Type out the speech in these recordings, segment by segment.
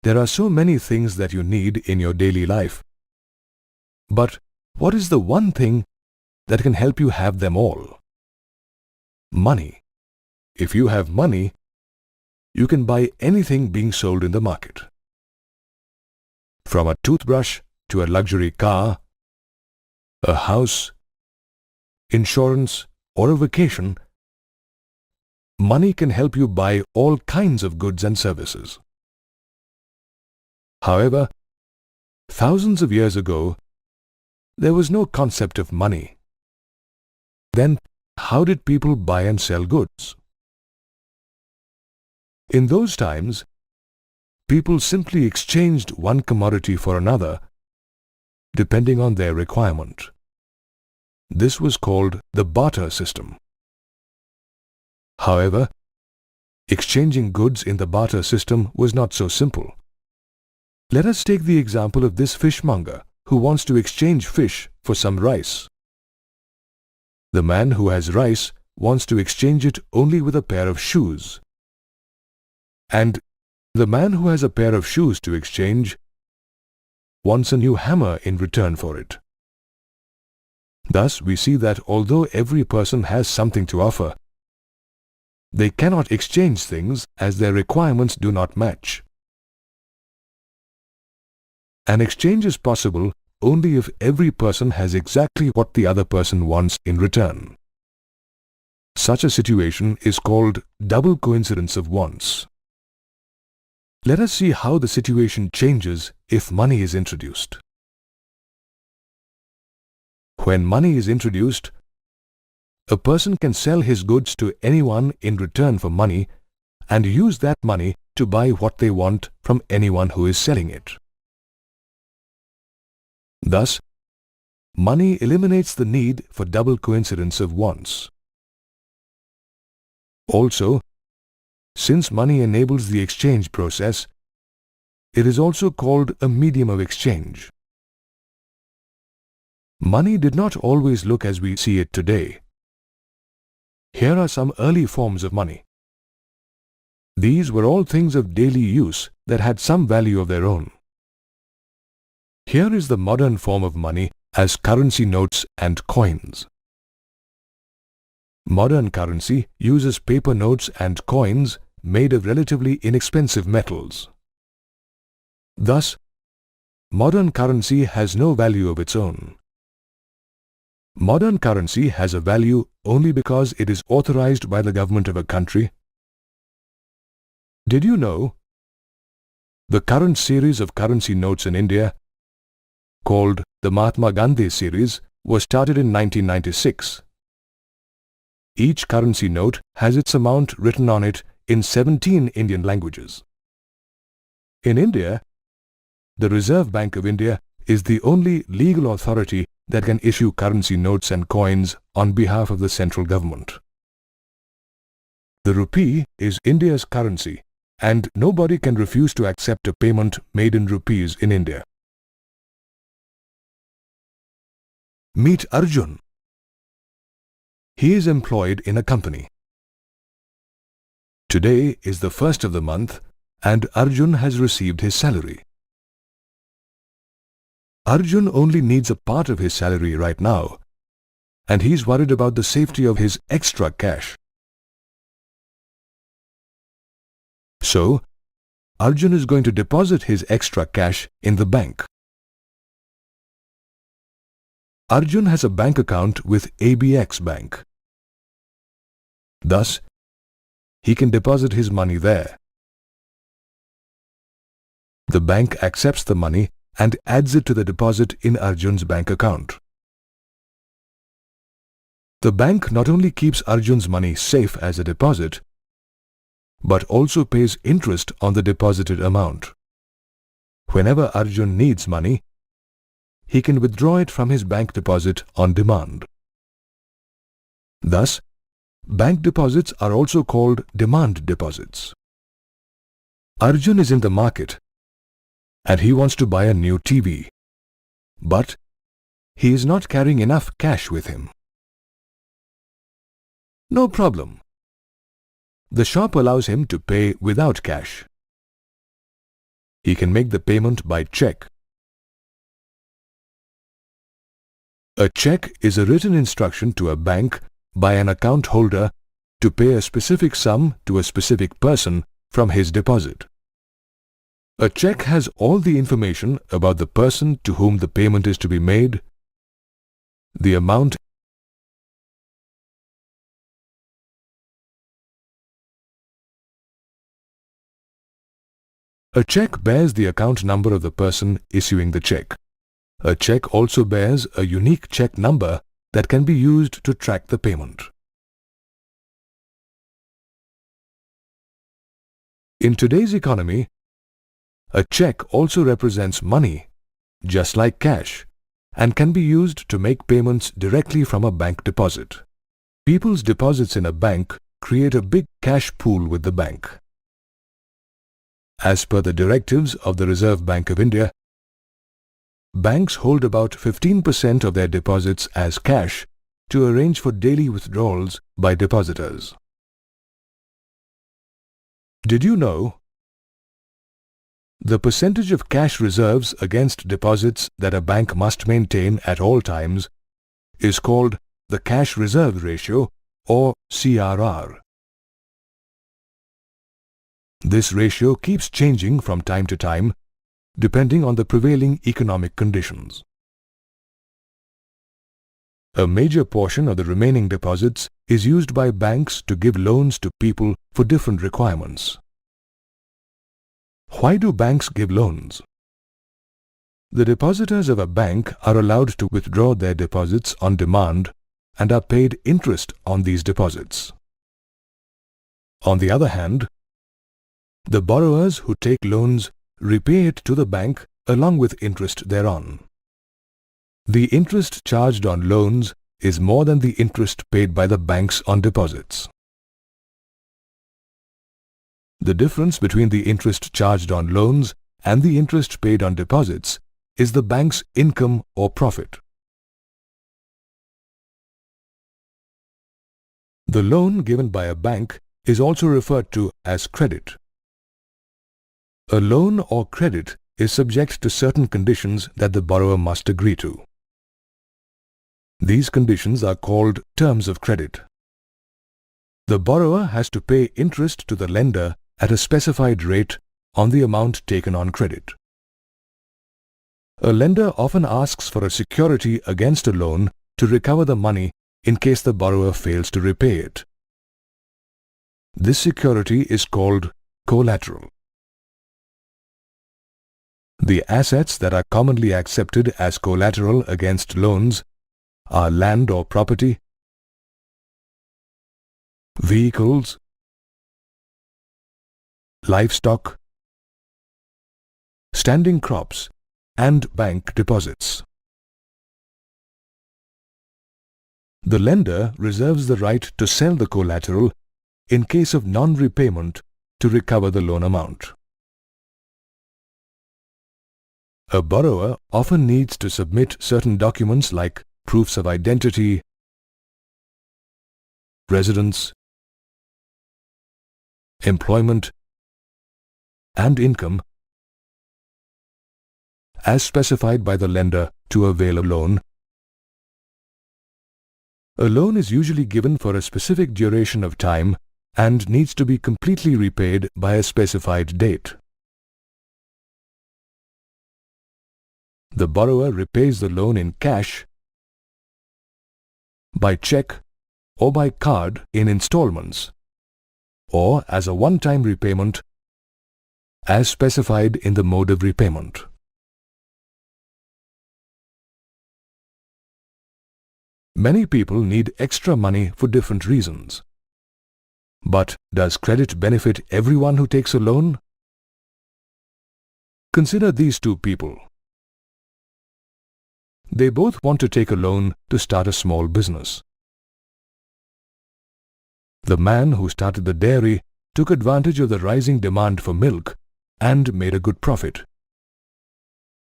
There are so many things that you need in your daily life. But what is the one thing that can help you have them all? Money. If you have money, you can buy anything being sold in the market. From a toothbrush to a luxury car, a house, insurance, or a vacation, money can help you buy all kinds of goods and services. However, thousands of years ago, there was no concept of money. Then, how did people buy and sell goods? In those times, people simply exchanged one commodity for another, depending on their requirement. This was called the barter system. However, exchanging goods in the barter system was not so simple. Let us take the example of this fishmonger who wants to exchange fish for some rice. The man who has rice wants to exchange it only with a pair of shoes. And the man who has a pair of shoes to exchange wants a new hammer in return for it. Thus, we see that although every person has something to offer, they cannot exchange things as their requirements do not match. An exchange is possible only if every person has exactly what the other person wants in return. Such a situation is called double coincidence of wants. Let us see how the situation changes if money is introduced. When money is introduced, a person can sell his goods to anyone in return for money and use that money to buy what they want from anyone who is selling it. Thus, money eliminates the need for double coincidence of wants. Also, since money enables the exchange process, it is also called a medium of exchange. Money did not always look as we see it today. Here are some early forms of money. These were all things of daily use that had some value of their own. Here is the modern form of money as currency notes and coins. Modern currency uses paper notes and coins made of relatively inexpensive metals. Thus, modern currency has no value of its own. Modern currency has a value only because it is authorized by the government of a country. Did you know? The current series of currency notes in India, called the Mahatma Gandhi series, was started in 1996. Each currency note has its amount written on it in 17 Indian languages. In India, the Reserve Bank of India is the only legal authority that can issue currency notes and coins on behalf of the central government. The rupee is India's currency, and nobody can refuse to accept a payment made in rupees in India. Meet Arjun. He is employed in a company. Today is the first of the month and Arjun has received his salary. Arjun only needs a part of his salary right now and he's worried about the safety of his extra cash. So, Arjun is going to deposit his extra cash in the bank. Arjun has a bank account with ABX Bank. Thus, he can deposit his money there. The bank accepts the money and adds it to the deposit in Arjun's bank account. The bank not only keeps Arjun's money safe as a deposit, but also pays interest on the deposited amount. Whenever Arjun needs money, he can withdraw it from his bank deposit on demand. Thus, bank deposits are also called demand deposits. Arjun is in the market and he wants to buy a new TV, but he is not carrying enough cash with him. No problem. The shop allows him to pay without cash. he can make the payment by check. A check is a written instruction to a bank by an account holder to pay a specific sum to a specific person from his deposit. A check has all the information about the person to whom the payment is to be made, the amount, a check bears the account number of the person issuing the check. A check also bears a unique check number that can be used to track the payment. In today's economy, a check also represents money, just like cash, and can be used to make payments directly from a bank deposit. People's deposits in a bank create a big cash pool with the bank. As per the directives of the Reserve Bank of India, banks hold about 15% of their deposits as cash to arrange for daily withdrawals by depositors. Did you know the percentage of cash reserves against deposits that a bank must maintain at all times is called the cash reserve ratio, or CRR. This ratio keeps changing from time to time depending on the prevailing economic conditions. A major portion of the remaining deposits is used by banks to give loans to people for different requirements. Why do banks give loans? The depositors of a bank are allowed to withdraw their deposits on demand and are paid interest on these deposits. On the other hand, the borrowers who take loans repay it to the bank along with interest thereon. The interest charged on loans is more than the interest paid by the banks on deposits. The difference between the interest charged on loans and the interest paid on deposits is the bank's income or profit. The loan given by a bank is also referred to as credit. A loan or credit is subject to certain conditions that the borrower must agree to. These conditions are called terms of credit. The borrower has to pay interest to the lender at a specified rate on the amount taken on credit. A lender often asks for a security against a loan to recover the money in case the borrower fails to repay it. This security is called collateral. The assets that are commonly accepted as collateral against loans are land or property, vehicles, livestock, standing crops, and bank deposits. The lender reserves the right to sell the collateral in case of non-repayment to recover the loan amount. A borrower often needs to submit certain documents like proofs of identity, residence, employment, and income as specified by the lender to avail a loan. A loan is usually given for a specific duration of time and needs to be completely repaid by a specified date. The borrower repays the loan in cash, by check, or by card in installments, or as a one-time repayment as specified in the mode of repayment. Many people need extra money for different reasons. But does credit benefit everyone who takes a loan? Consider these two people. They both want to take a loan to start a small business. The man who started the dairy took advantage of the rising demand for milk and made a good profit.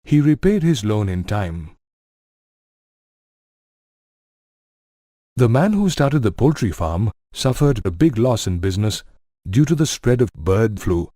He repaid his loan in time. The man who started the poultry farm suffered a big loss in business due to the spread of bird flu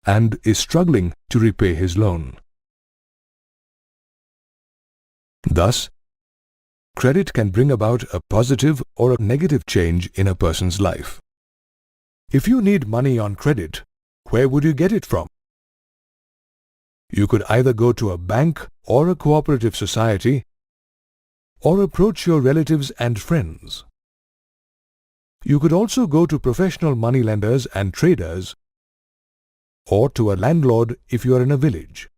and is struggling to repay his loan. Thus, credit can bring about a positive or a negative change in a person's life. If you need money on credit, where would you get it from? You could either go to a bank or a cooperative society, or approach your relatives and friends. You could also go to professional moneylenders and traders, or to a landlord if you are in a village.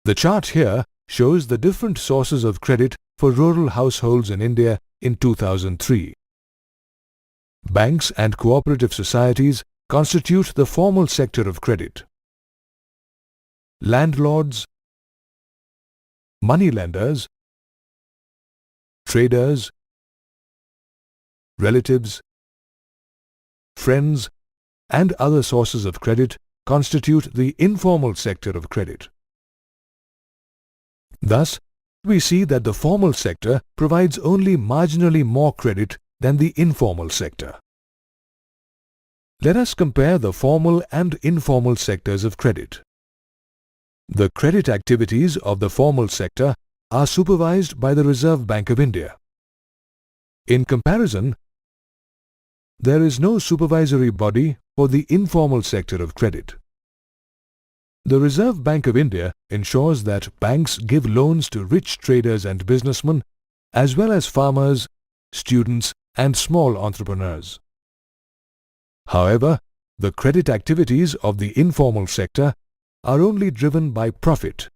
The chart here shows the different sources of credit for rural households in India in 2003. Banks and cooperative societies constitute the formal sector of credit. Landlords, moneylenders, traders, relatives, friends, and other sources of credit constitute the informal sector of credit. Thus, we see that the formal sector provides only marginally more credit than the informal sector. Let us compare the formal and informal sectors of credit. The credit activities of the formal sector are supervised by the Reserve Bank of India. In comparison, there is no supervisory body for the informal sector of credit. The Reserve Bank of India ensures that banks give loans to rich traders and businessmen, as well as farmers, students, and small entrepreneurs. However, the credit activities of the informal sector are only driven by profit.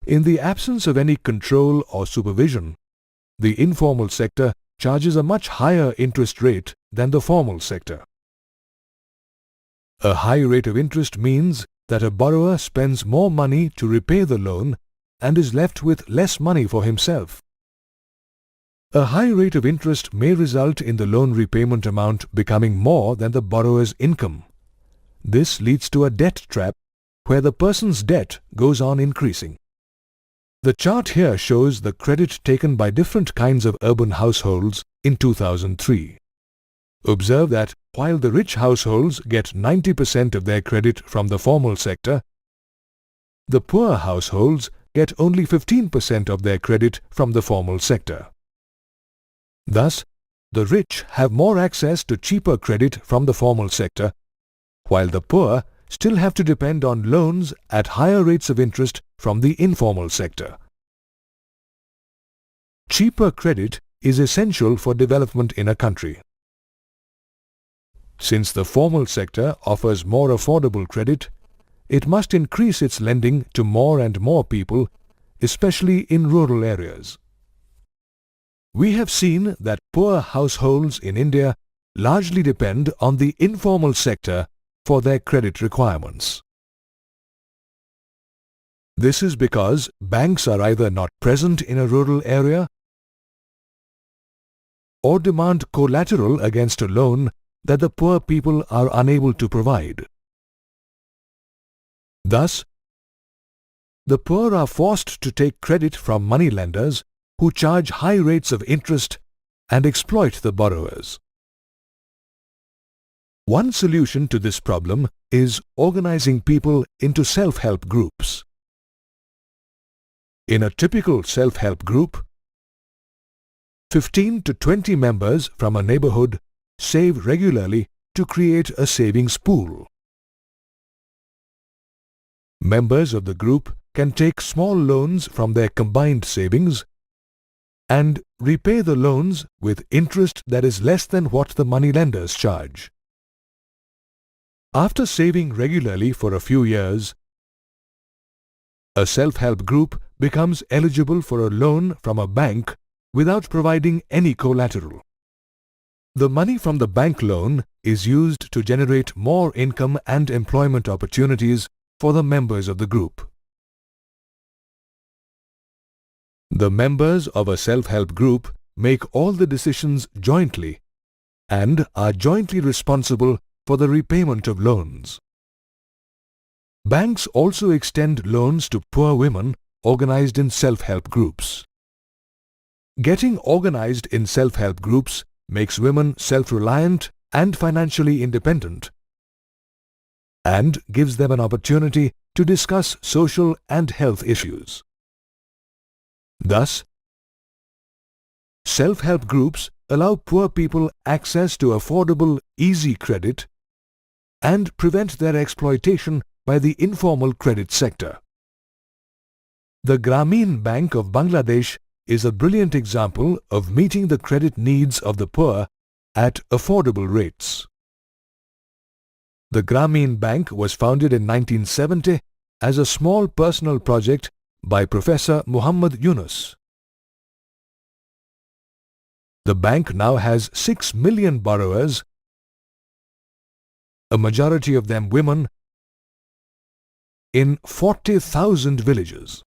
In the absence of any control or supervision, the informal sector charges a much higher interest rate than the formal sector. A high rate of interest means that a borrower spends more money to repay the loan and is left with less money for himself. A high rate of interest may result in the loan repayment amount becoming more than the borrower's income. This leads to a debt trap where the person's debt goes on increasing. The chart here shows the credit taken by different kinds of urban households in 2003. Observe that while the rich households get 90% of their credit from the formal sector, the poor households get only 15% of their credit from the formal sector. Thus, the rich have more access to cheaper credit from the formal sector, while the poor still have to depend on loans at higher rates of interest from the informal sector. Cheaper credit is essential for development in a country. Since the formal sector offers more affordable credit, it must increase its lending to more and more people, especially in rural areas. We have seen that poor households in India largely depend on the informal sector for their credit requirements. This is because banks are either not present in a rural area or demand collateral against a loan that the poor people are unable to provide. Thus, the poor are forced to take credit from moneylenders who charge high rates of interest and exploit the borrowers. One solution to this problem is organizing people into self-help groups. In a typical self-help group, 15 to 20 members from a neighborhood save regularly to create a savings pool. Members of the group can take small loans from their combined savings and repay the loans with interest that is less than what the moneylenders charge. After saving regularly for a few years, a self-help group becomes eligible for a loan from a bank without providing any collateral. The money from the bank loan is used to generate more income and employment opportunities for the members of the group. The members of a self-help group make all the decisions jointly and are jointly responsible for the repayment of loans. Banks also extend loans to poor women organized in self-help groups. Getting organized in self-help groups makes women self-reliant and financially independent, and gives them an opportunity to discuss social and health issues. Thus, self-help groups allow poor people access to affordable, easy credit and prevent their exploitation by the informal credit sector. The Grameen Bank of Bangladesh is a brilliant example of meeting the credit needs of the poor at affordable rates. The Grameen Bank was founded in 1970 as a small personal project by Professor Muhammad Yunus. The bank now has 6 million borrowers, a majority of them women, in 40,000 villages.